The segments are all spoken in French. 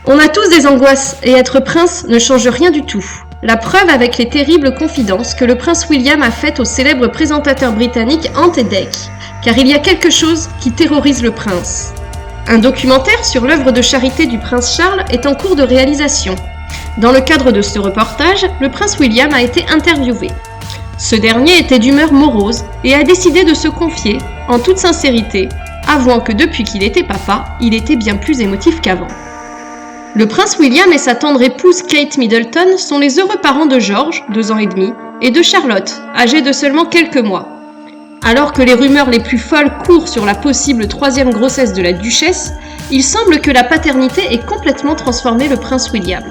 On a tous des angoisses, et être prince ne change rien du tout. La preuve avec les terribles confidences que le prince William a faites au célèbre présentateur britannique Ant et Dec, car il y a quelque chose qui terrorise le prince. Un documentaire sur l'œuvre de charité du prince Charles est en cours de réalisation. Dans le cadre de ce reportage, le prince William a été interviewé. Ce dernier était d'humeur morose et a décidé de se confier, en toute sincérité, avouant que depuis qu'il était papa, il était bien plus émotif qu'avant. Le prince William et sa tendre épouse Kate Middleton sont les heureux parents de George, 2 ans et demi, et de Charlotte, âgée de seulement quelques mois. Alors que les rumeurs les plus folles courent sur la possible 3e grossesse de la duchesse, il semble que la paternité ait complètement transformé le prince William.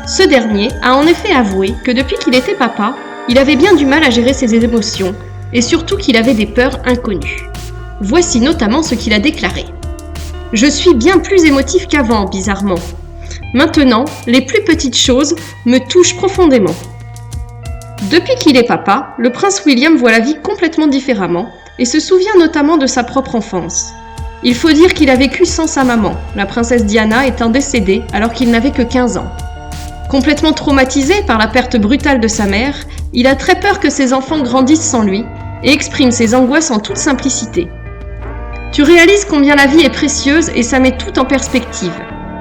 Ce dernier a en effet avoué que depuis qu'il était papa, il avait bien du mal à gérer ses émotions, et surtout qu'il avait des peurs inconnues. Voici notamment ce qu'il a déclaré. « Je suis bien plus émotif qu'avant, bizarrement. Maintenant, les plus petites choses me touchent profondément. » Depuis qu'il est papa, le prince William voit la vie complètement différemment et se souvient notamment de sa propre enfance. Il faut dire qu'il a vécu sans sa maman, la princesse Diana étant décédée alors qu'il n'avait que 15 ans. Complètement traumatisé par la perte brutale de sa mère, il a très peur que ses enfants grandissent sans lui et exprime ses angoisses en toute simplicité. Tu réalises combien la vie est précieuse et ça met tout en perspective.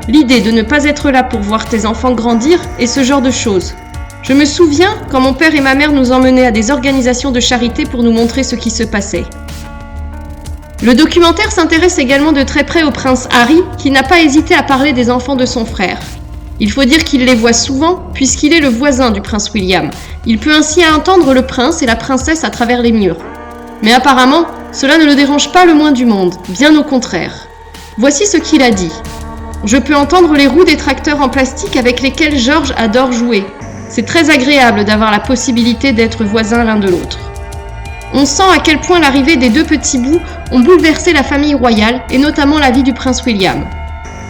L'idée de ne pas être là pour voir tes enfants grandir et ce genre de choses. Je me souviens quand mon père et ma mère nous emmenaient à des organisations de charité pour nous montrer ce qui se passait. Le documentaire s'intéresse également de très près au prince Harry, qui n'a pas hésité à parler des enfants de son frère. Il faut dire qu'il les voit souvent, puisqu'il est le voisin du prince William. Il peut ainsi entendre le prince et la princesse à travers les murs. Mais apparemment, cela ne le dérange pas le moins du monde, bien au contraire. Voici ce qu'il a dit. « Je peux entendre les roues des tracteurs en plastique avec lesquels George adore jouer. C'est très agréable d'avoir la possibilité d'être voisins l'un de l'autre. » On sent à quel point l'arrivée des 2 petits bouts ont bouleversé la famille royale et notamment la vie du prince William.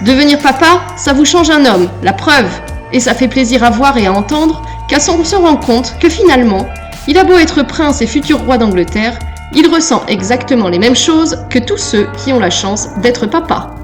Devenir papa, ça vous change un homme, la preuve. Et ça fait plaisir à voir et à entendre qu'on se rend compte que finalement, il a beau être prince et futur roi d'Angleterre, il ressent exactement les mêmes choses que tous ceux qui ont la chance d'être papa.